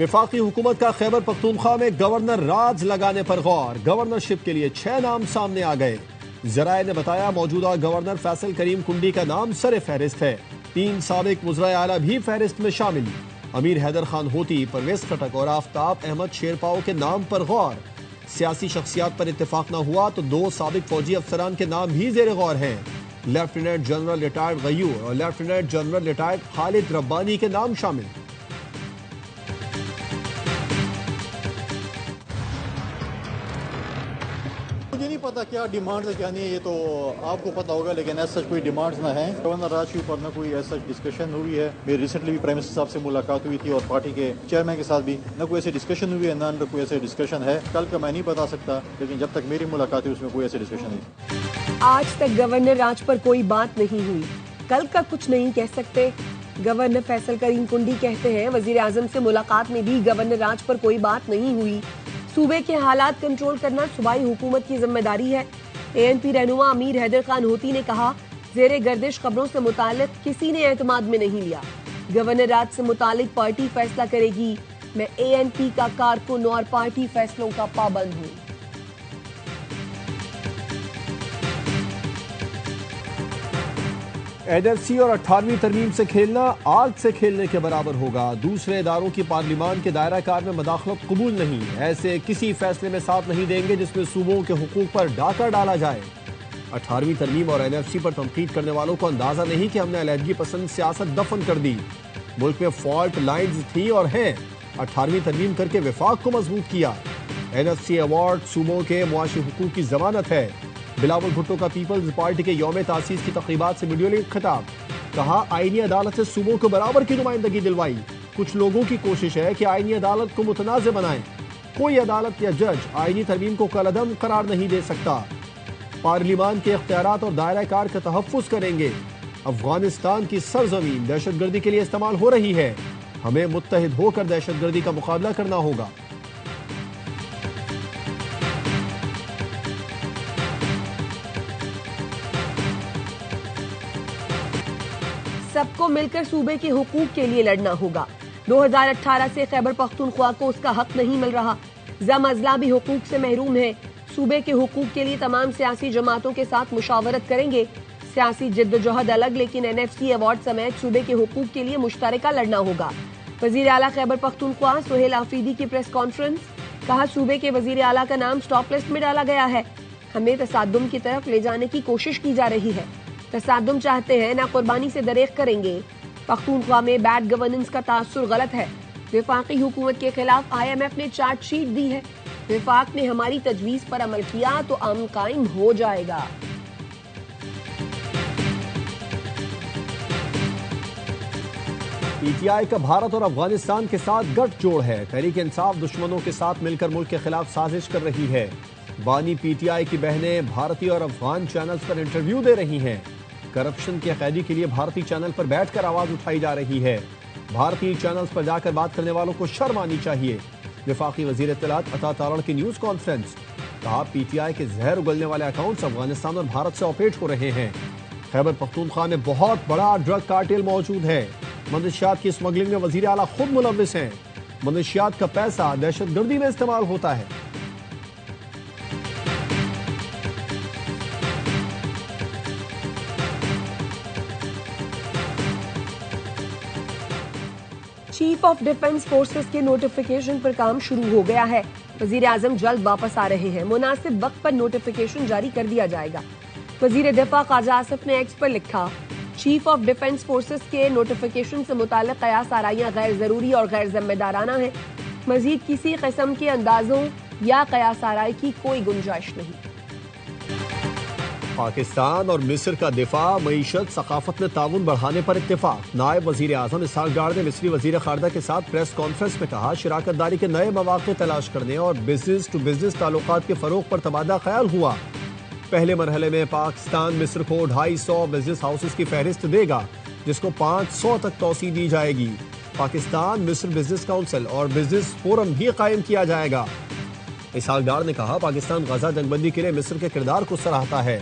वफाकी हुकूमत का खैबर पख्तूनख्वा में गवर्नर राज लगाने पर गौर। गवर्नरशिप के लिए 6 नाम सामने आ गए। जराये ने बताया मौजूदा गवर्नर फैसल करीम कुंडी का नाम सर फहरिस्त है। 3 साबिक वज़राए आला भी फहरिस्त में शामिल। अमीर हैदर खान होती, परवेज खटक और आफ्ताब अहमद शेरपाओ के नाम पर गौर। सियासी शख्सियात पर इत्तेफाक न हुआ तो 2 साबिक फौजी अफसरान के नाम भी जेर गौर हैं। लेफ्टिनेंट जनरल रिटायर्ड गयूर और lieutenant general retired Khalid Rabbani के नाम शामिल। मुझे नहीं पता क्या डिमांड्स है क्या नहीं है, ये तो आपको पता होगा, लेकिन ऐसा कोई डिमांड्स ना है। गवर्नर राज के ऊपर ना कोई ऐसा डिस्कशन हुई है। मेरी रिसेंटली भी प्राइम मिनिस्टर साहब से मुलाकात हुई थी और पार्टी के चेयरमैन के साथ भी ना कोई ऐसी डिस्कशन हुई है, ना कोई ऐसे डिस्कशन है। कल का मैं नहीं बता सकता, लेकिन जब तक मेरी मुलाकात हुई उसमें कोई ऐसी डिस्कशन नहीं। आज तक गवर्नर राज पर कोई बात नहीं हुई, कल का कुछ नहीं कह सकते। गवर्नर फैसल करीम कुंडी कहते हैं वजीर आजम से मुलाकात में भी गवर्नर राज पर कोई बात नहीं हुई। सूबे के हालात कंट्रोल करना सूबाई हुकूमत की जिम्मेदारी है। ANP रहनुमा अमीर हैदर खान होती ने कहा जेरे गर्दिश खबरों से मुतालिक किसी ने एतमाद में नहीं लिया। गवर्नर राज से मुतालिक पार्टी फैसला करेगी। मैं ANP का कारकुन और पार्टी फैसलों का पाबंद हूँ। NLC और 18वीं तरमीम से खेलना आग से खेलने के बराबर होगा। दूसरे इदारों की पार्लिमान के दायरा कार में मदाखलत कबूल नहीं। ऐसे किसी फैसले में साथ नहीं देंगे जिसमें सूबों के हुकूक पर डाका डाला जाए। 18वीं तरमीम और NFC पर तनकीद करने वालों को अंदाजा नहीं कि हमने अलहदगी पसंद सियासत दफन कर दी। मुल्क में फॉल्ट लाइन्स थी और हैं। 18वीं तरमीम करके विफाक को मजबूत किया। NFC अवार्ड सूबों के मुआशी हुकूक की जमानत है। बिलावल भुट्टो का पीपल्स पार्टी के यौम तासीस की तकरीबात से वीडियो लिंक खिताब। कहा आईनी अदालत से सूबों को बराबर की नुमाइंदगी दिलवाई। कुछ लोगों की कोशिश है कि आईनी अदालत को मुतनाज़ बनाए। कोई अदालत या जज आईनी तरमीम को कलअदम करार नहीं दे सकता। पार्लिमान के इख्तियारात और दायरा कार का तहफ़्फ़ुज़ करेंगे। अफगानिस्तान की सरजमीन दहशतगर्दी के लिए इस्तेमाल हो रही है। हमें मुत्तहिद होकर दहशतगर्दी का मुकाबला करना होगा। सबको मिलकर सूबे के हुकूक के लिए लड़ना होगा। 2018 से खैबर पख्तूनख्वा को उसका हक नहीं मिल रहा। जम अजला भी हुकूक से महरूम है। सूबे के हुकूक के लिए तमाम सियासी जमातों के साथ मुशावरत करेंगे। सियासी जिद्दोजहद अलग, लेकिन NFC अवार्ड समेत सूबे के हुकूक के लिए मुश्तरका लड़ना होगा। वजीर आला खैबर पख्तूनख्वा सुहेल आफरीदी की प्रेस कॉन्फ्रेंस। कहा सूबे के वजीर आला का नाम स्टॉप लिस्ट में डाला गया है। हमें तसादुम की तरफ ले जाने की कोशिश की जा रही है। तसादुम चाहते हैं ना कुर्बानी से दरेक करेंगे। पख्तूनख्वा में बैड गवर्नेंस का तासुर गलत है। वफाकी हुकूमत के खिलाफ IMF ने चार्जशीट दी है। वफाक ने हमारी तजवीज पर अमल किया तो अमन कायम हो जाएगा। PTI का भारत और अफगानिस्तान के साथ गठजोड़ है। तहरीक इंसाफ दुश्मनों के साथ मिलकर मुल्क के खिलाफ साजिश कर रही है। बानी PTI की बहनें भारतीय और अफगान चैनल्स पर इंटरव्यू दे रही हैं। करप्शन के कैदी के लिए भारतीय चैनल पर बैठकर आवाज उठाई जा रही है। भारतीय चैनल्स पर जाकर बात करने वालों को शर्म आनी चाहिए। वफाकी वजीर इत्तलात अता तारड़ की न्यूज कॉन्फ्रेंस। कहा PTI के जहर उगलने वाले अकाउंट्स अफगानिस्तान और भारत से ऑपरेट हो रहे हैं। खैबर पख्तूनख्वा में बहुत बड़ा ड्रग कार्टेल मौजूद है। मनशियात की स्मगलिंग में वजीर आला खुद मुलव्विस हैं। मनशियात का पैसा दहशतगर्दी में इस्तेमाल होता है। चीफ ऑफ डिफेंस फोर्सेस के नोटिफिकेशन पर काम शुरू हो गया है। वजीर आजम जल्द वापस आ रहे हैं। मुनासिब वक्त पर नोटिफिकेशन जारी कर दिया जाएगा। वजीर दिफा ख्वाजा आसिफ ने एक्स पर लिखा चीफ ऑफ डिफेंस फोर्सेस के नोटिफिकेशन से मुताल्लिक कयास आराइयां गैर जरूरी और गैर जिम्मेदाराना है। मजीद किसी किस्म के अंदाजों या कयास आराई की कोई गुंजाइश नहीं। पाकिस्तान और मिस्र का दिफा, मईशत, सकाफत में ताउन बढ़ाने पर इत्तेफाक। नायब वजीर आजम इसहाक डार ने मिस्री वजीर खारजा के साथ प्रेस कॉन्फ्रेंस में कहा शराकतदारी के नए मौके तलाश करने और बिजनेस टू बिजनेस ताल्लुकात के फरोग पर तबादला ख्याल हुआ। पहले मरहले में पाकिस्तान मिस्र को 250 बिजनेस हाउसेस की फहरिस्त देगा, जिसको 500 तक तोसी दी जाएगी। पाकिस्तान मिस्र बिजनेस काउंसिल और बिजनेस फोरम भी कायम किया जाएगा। इसहाक डार ने कहा पाकिस्तान गजा जंगबंदी के लिए मिस्र के किरदार को सराहता है।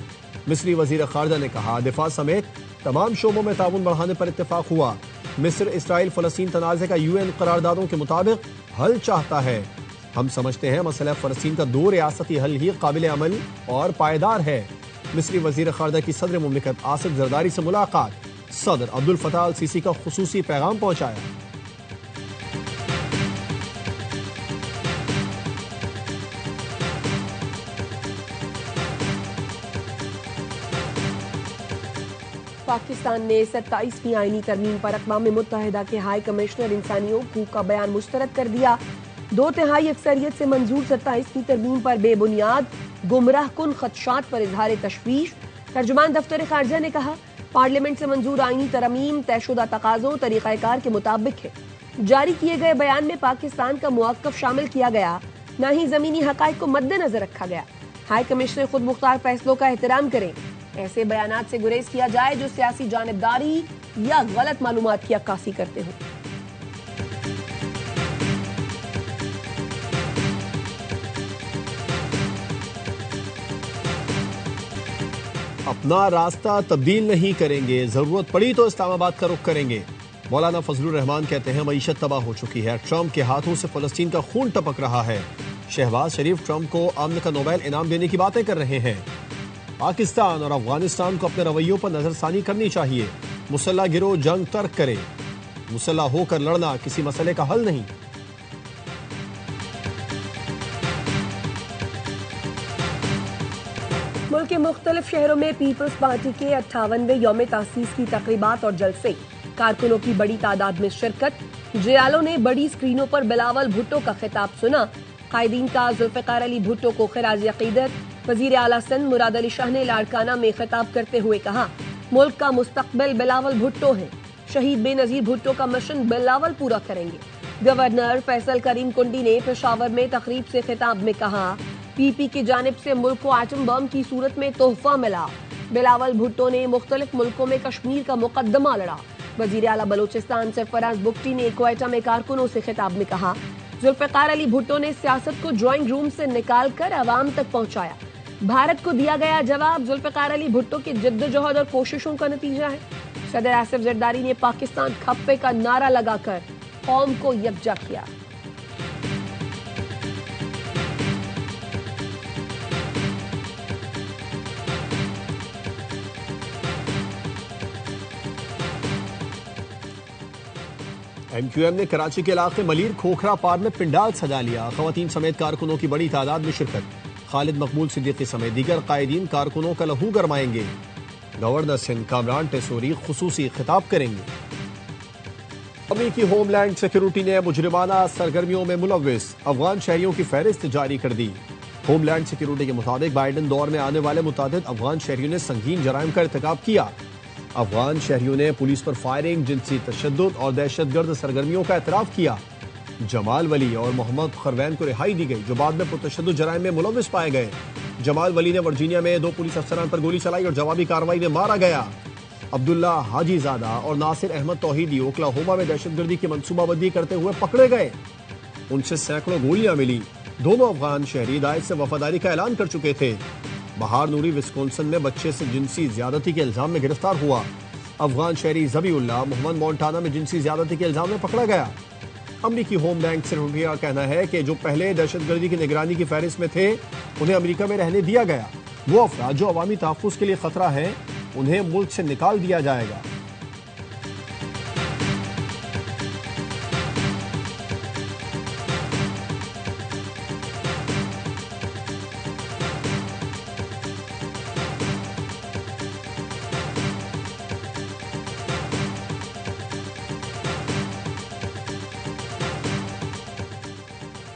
मिस्री वजीर खारजा ने कहा दिफा समेत तमाम शोबों में ताउन बढ़ाने पर इत्तेफाक हुआ। मिस्र इसराइल फलस्तीन तनाज़े का यूएन करारदादों के मुताबिक हल चाहता है। हम समझते हैं मसला फलस्तीन का 2 रियासती हल ही काबिल अमल और पायदार है। मिस्री वजीर खारजा की सदर मुमलिकत आसिफ जरदारी से मुलाकात, सदर अब्दुल फताह अल सीसी का खुसूसी पैगाम पहुंचाया। पाकिस्तान ने 27वीं आईनी तरमीम पर अक़वाम मुत्तहिदा के हाई कमिश्नर इंसानी हकूक़ का बयान मुस्तरद कर दिया। 2/3 अक्सरियत से मंजूर 27वीं तरमीम पर बेबुनियाद गुमराह कुन खदशात पर इजहार तशवीश। तर्जुमान दफ्तर खारजा ने कहा, पार्लियामेंट से मंजूर आईनी तरमीम तयशुदा तकाज़ों तरीक़ाकार के मुताबिक है। जारी किए गए बयान में पाकिस्तान का मुआक्कफ शामिल किया गया, न ही ज़मीनी हक़ाइक़ को मद्देनजर रखा गया। हाई कमिश्नर खुद मुख्तार फैसलों का एहतराम करें। ऐसे बयानात से गुरेज किया जाए जो सियासी जानिबदारी या गलत मालूमात की अक्कासी करते हों। अपना रास्ता तब्दील नहीं करेंगे, जरूरत पड़ी तो इस्लामाबाद का रुख करेंगे। मौलाना फजलुर रहमान कहते हैं मईशत तबाह हो चुकी है, ट्रंप के हाथों से फलस्तीन का खून टपक रहा है। शहबाज शरीफ ट्रंप को अमन का नोबेल इनाम देने की बातें कर रहे हैं। पाकिस्तान और अफगानिस्तान को अपने रवैयों पर नजरसानी करनी चाहिए। मुसल्ला गिरोह जंग तर्क करे, मुसल्ला होकर लड़ना किसी मसले का हल नहीं। मुल्क के मुख्तलिफ शहरों में पीपल्स पार्टी के 58वें यौम तासीस की तकरीबात और जलसे, कारकुनों की बड़ी तादाद में शिरकत। जियालों ने बड़ी स्क्रीनों पर बिलावल भुट्टो का खिताब सुना। कायदीन का जुल्फ़िकार अली भुट्टो को खिराज अक़ीदत। वज़ीर आला सिंध मुराद अली शाह ने लाड़काना में खिताब करते हुए कहा, मुल्क का मुस्तक़बिल बिलावल भुट्टो है। शहीद बेनज़ीर भुट्टो का मिशन बिलावल पूरा करेंगे। गवर्नर फैसल करीम कुंडी ने पेशावर में तकरीब से खिताब में कहा, पीपी की जानिब से मुल्क को आटम बम की सूरत में तोहफा मिला। बिलावल भुट्टो ने मुख्तलिफ मुल्कों में कश्मीर का मुकदमा लड़ा। वज़ीर आला बलोचिस्तान सरफराज बुगटी ने क्वेटा में कारकुनों से खिताब में कहा, जुल्फ़िकार अली भुट्टो ने सियासत को ड्राइंग रूम से निकाल कर अवाम तक पहुंचाया। भारत को दिया गया जवाब जुल्फ़िकार अली भुट्टो की जद्दोजहद और कोशिशों का नतीजा है। सदर आसिफ जरदारी ने पाकिस्तान खप्पे का नारा लगाकर कौम को यकजा किया। MQM ने कराची के इलाके मलीर खोखरा पार में पिंडाल सजा लिया। खवातीन समेत कारकुनों की बड़ी तादाद में शिरकत। खालिद मकबूल सिद्दीकी समेत दीगर कायदीन कारकुनों का लहू गरमाएंगे। गवर्नर सिंध कामरान टेसोरी खुसूसी खिताब करेंगे। अमेरिकी होमलैंड सिक्योरिटी ने मुजरिमाना सरगर्मियों में मुलव्विस अफगान शहरियों की फहरिस्त जारी कर दी। होमलैंड सिक्योरिटी के मुताबिक बाइडन दौर में आने वाले मुतादिद अफगान शहरियों ने संगीन जराइम का इर्तिकाब किया। अफगान शहरियों ने पुलिस पर फायरिंग, जिनसी तशद्दुद और दहशतगर्द सरगर्मियों का एतराफ किया। जमाल वली और मोहम्मद खरवैन को रिहाई दी गई, जो बाद में पुरतशद्दुद जराइम में मुलव्विस पाए गए। जमाल वली ने वर्जीनिया में 2 पुलिस अफसरान पर गोली चलाई और जवाबी कार्रवाई में मारा गया। अब्दुल्ला हाजीजादा और नासिर अहमद तौहीदी ओक्लाहोमा में दहशतगर्दी की मंसूबाबंदी करते हुए पकड़े गए। उनसे सैकड़ों गोलियां मिली। दोनों अफगान शहरी दाइश से वफादारी का ऐलान कर चुके थे। बहार नूरी विस्कॉन्सिन में बच्चे से जिनसी ज्यादती के इल्जाम में गिरफ्तार हुआ। अफगान शहरी ज़बीउल्लाह मोहम्मद मोन्टाना में जिनसी ज्यादती के इल्जाम में पकड़ा गया। अमरीकी होमलैंड सिक्योरिटी का कहना है कि जो पहले दहशतगर्दी की निगरानी की फहरिस्त में थे, उन्हें अमेरिका में रहने दिया गया। वो अफराद जो अवामी तहफ़्फ़ुज़ के लिए खतरा है, उन्हें मुल्क से निकाल दिया जाएगा।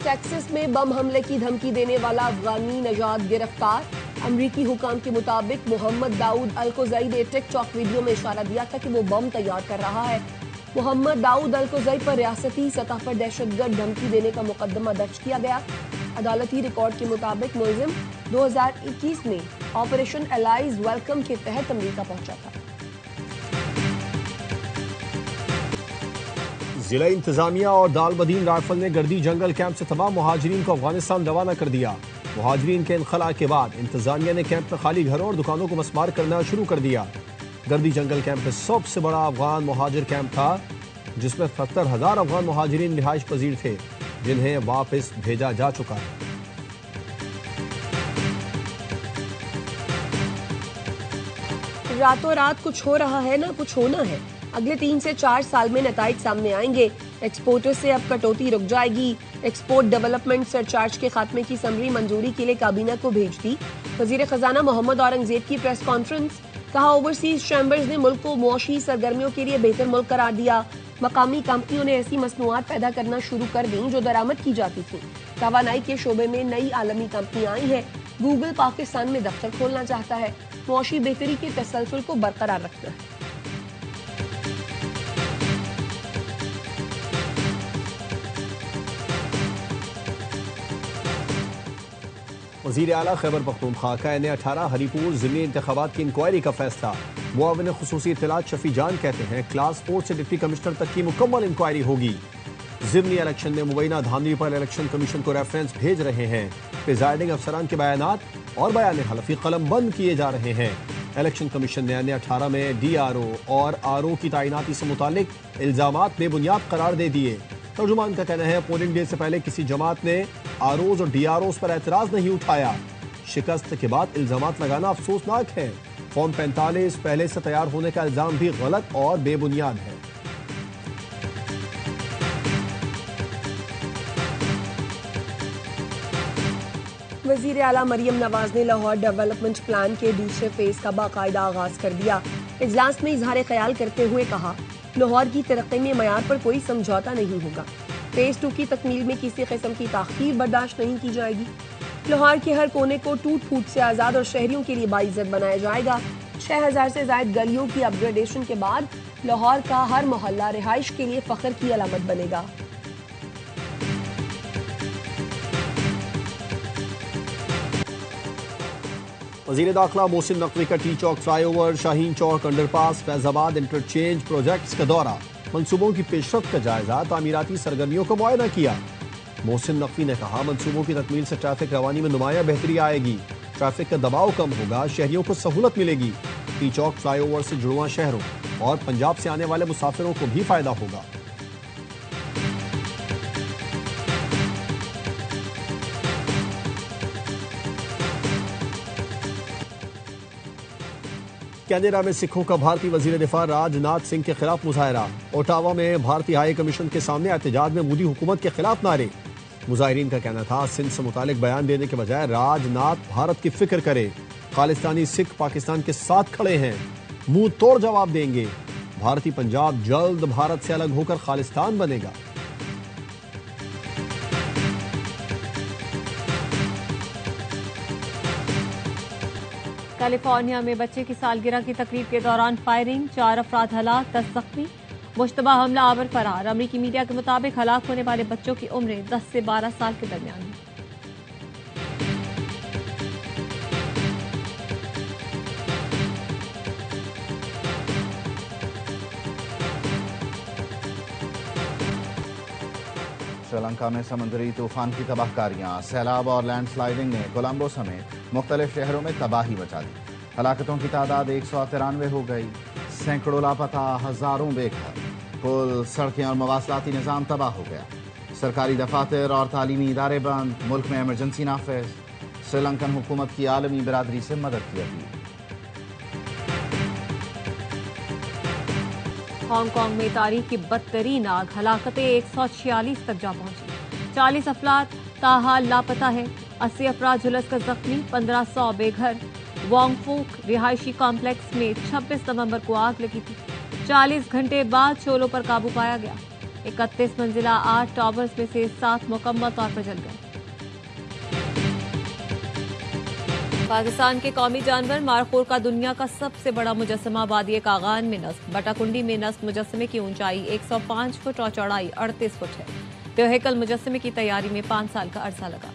टेक्सास में बम हमले की धमकी देने वाला अफगानी नजाद गिरफ्तार। अमरीकी हुकाम के मुताबिक मोहम्मद दाऊद अल-कुज़ई ने टिकटॉक वीडियो में इशारा दिया था कि वो बम तैयार कर रहा है। मोहम्मद दाऊद अल-कुज़ई पर रियासती सतह पर दहशतगर्द धमकी देने का मुकदमा दर्ज किया गया। अदालती रिकॉर्ड के मुताबिक मुलजिम 2021 में ऑपरेशन एलाइज वेलकम के तहत अमरीका पहुंचा था। जिला इंतजामिया और दालबदीन राइफल ने गर्दी जंगल कैंप से तमाम मुहाजिरीन को अफगानिस्तान रवाना कर दिया। मुहाजिरीन के इनखला के बाद इंतजामिया ने कैंप में खाली घरों और दुकानों को मस्मार करना शुरू कर दिया। गर्दी जंगल कैंप में सबसे बड़ा अफगान मुहाजिर कैंप था। जिसमें 70,000 अफगान मुहाजिरीन रिहाइश पजीर थे, जिन्हें वापस भेजा जा चुका है। रातों रात कुछ हो रहा है ना कुछ होना है। अगले 3 से 4 साल में नताइज सामने आएंगे। एक्सपोर्टर्स से अब कटौती रुक जाएगी। एक्सपोर्ट डेवलपमेंट सरचार्ज के खात्मे की समरी मंजूरी के लिए काबीना को भेज दी। वजीर खजाना मोहम्मद औरंगजेब की प्रेस कॉन्फ्रेंस। कहा, ओवरसीज चैम्बर्स ने मुल्क को मुआशी सरगर्मियों के लिए बेहतर मुल्क करार दिया। मकामी कंपनियों ने ऐसी मसनूआत पैदा करना शुरू कर दी जो दरामद की जाती थी। तवानाई के शोबे में नई आलमी कंपनियां आई हैं। गूगल पाकिस्तान में दफ्तर खोलना चाहता है। मुआशी बेहतरी के तसलसल को बरकरार रखना है। वज़ीर आला खैबर पख्तूनख्वा का N18 हरीपुर ज़िमनी इंतखाबात की इंक्वायरी का फैसला। मुआविन खुसूसी इत्तलात शफी जान कहते हैं, क्लास 4 से डिप्टी कमिश्नर तक की मुकम्मल इंक्वायरी होगी। ज़िमनी इलेक्शन में मुबैना धांधली पर इलेक्शन कमीशन को रेफरेंस भेज रहे हैं। प्रिजाइडिंग अफसरान के बयानात और बयान हलफी कलम बंद किए जा रहे हैं। इलेक्शन कमीशन ने N18 में DRO और RO की तैनाती से मुतालिक इल्जामात बेबुनियाद करार दे दिए। तर्जुमान का कहना है, पोलिंग डे से पहले किसी जमात ने ROs और DROs पर एतराज नहीं उठाया। शिकस्त के बाद इल्जामात लगाना अफसोसनाक है। फॉर्म 45 पहले से तैयार होने का इल्जाम भी गलत और बेबुनियाद है। वजीर आला मरियम नवाज ने लाहौर डेवलपमेंट प्लान के दूसरे फेज का बाकायदा आगाज कर दिया। इजलास में इजहार ख्याल करते हुए कहा, लाहौर की तरक्की में मयार पर कोई समझौता नहीं होगा। फेज 2 की तकमील में किसी किस्म की ताखीर बर्दाश्त नहीं की जाएगी। लाहौर के हर कोने को टूट फूट से आज़ाद और शहरियों के लिए बाइज्जत बनाया जाएगा। 6000 से ज्यादा गलियों की अपग्रेडेशन के बाद लाहौर का हर मोहल्ला रिहाइश के लिए फख्र की अलामत बनेगा। वज़ीर दाखिला मोहसिन नकवी का टी चौक फ्लाईओवर, शाहीन चौक अंडरपास, फैजाबाद इंटरचेंज प्रोजेक्ट्स का दौरा। मंसूबों की पेशरफ्त का जायजा, तामीराती सरगर्मियों का मुआयना किया। मोहसिन नकवी ने कहा, मंसूबों की तकमील से ट्रैफिक रवानी में नुमाया बेहतरी आएगी। ट्रैफिक का दबाव कम होगा, शहरियों को सहूलत मिलेगी। टी चौक फ्लाईओवर से जुड़वा शहरों और पंजाब से आने वाले मुसाफिरों को भी फायदा होगा। कैनेडा में सिखों का भारतीय वजीर दिफा राजनाथ सिंह के खिलाफ मुजाहरा। ओटावा में भारतीय हाई कमीशन के सामने एहतजाज में मोदी हुकूमत के खिलाफ नारे। मुजाहिरीन का कहना था, सिंध से मुतालिक बयान देने के बजाय राजनाथ भारत की फिक्र करे। खालिस्तानी सिख पाकिस्तान के साथ खड़े हैं, मुंह तोड़ जवाब देंगे। भारतीय पंजाब जल्द भारत से अलग होकर खालिस्तान बनेगा। कैलिफोर्निया में बच्चे की सालगिरह की तकरीब के दौरान फायरिंग, 4 अफराद हलाक, 10 जख्मी। मुश्तबा हमला आवर फरार। अमरीकी मीडिया के मुताबिक हलाक होने वाले बच्चों की उम्रें 10 से 12 साल के दरमियान है। श्रीलंका में समुद्री तूफान की तबाहकारियां, सैलाब और लैंडस्लाइडिंग ने कोलंबो समेत मुख्तलिफ शहरों में तबाही मचा दी। हलाकतों की तादाद 193 हो गई, सैकड़ों लापता, हजारों बेघर। पुल, सड़कें और मवासलाती निज़ाम तबाह हो गया। सरकारी दफातर और तालीमी इदारे बंद, मुल्क में एमरजेंसी नाफिज। श्रीलंकन हुकूमत की आलमी बिरादरी से मदद की अपील। हांगकांग में तारीख की बदतरीन आग, हलाकतें 146 तक जा पहुंची। 40 अफराद ताहाल लापता है, 80 अफराद झुलस कर जख्मी, 1500 बेघर। वांगफूक रिहायशी कॉम्प्लेक्स में 26 नवंबर को आग लगी थी। 40 घंटे बाद शोलों पर काबू पाया गया। 31 मंजिला 8 टावर्स में से 7 मुकम्मल तौर पर जल गए। पाकिस्तान के कौमी जानवर मारखोर का दुनिया का सबसे बड़ा मुजस्समा वादी कागान में नस्ब। बटाकुंडी में नस्ब मुजस्समे की ऊंचाई 105 फुट और चौड़ाई 38 फुट है। तेहकल मुजस्समे की तैयारी में 5 साल का अरसा लगा।